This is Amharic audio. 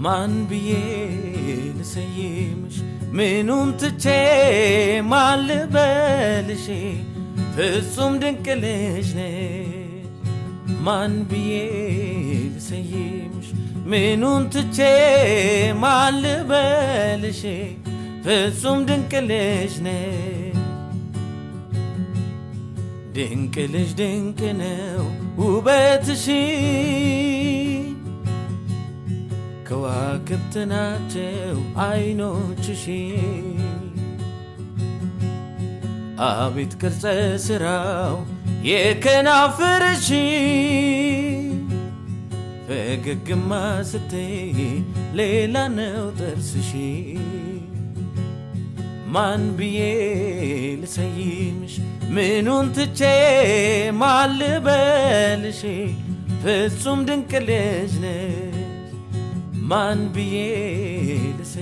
ማን ብዬ ልሰይምሽ ምኑን ትቼ ማን ልበልሽ ፍጹም ድንቅ ልጅ ነሽ ማን ብዬ ልሰይምሽ ምኑን ትቼ ማን ልበልሽ ፍጹም ድንቅ ልጅ ነሽ ድንቅ ልጅ ድንቅ ነው ውበትሽ ከዋክብት ናቸው አይኖችሽ አቤት ቅርጸ ሥራው የከናፍርሽ ፈገግማ ስትይ ሌላ ነው ጥርስሽ ማን ብዬ ልሰይምሽ ምኑን ትቼ ማን ልበልሽ ፍጹም ድንቅ ልጅ ነሽ ማን ብዬ ልሰይምሽ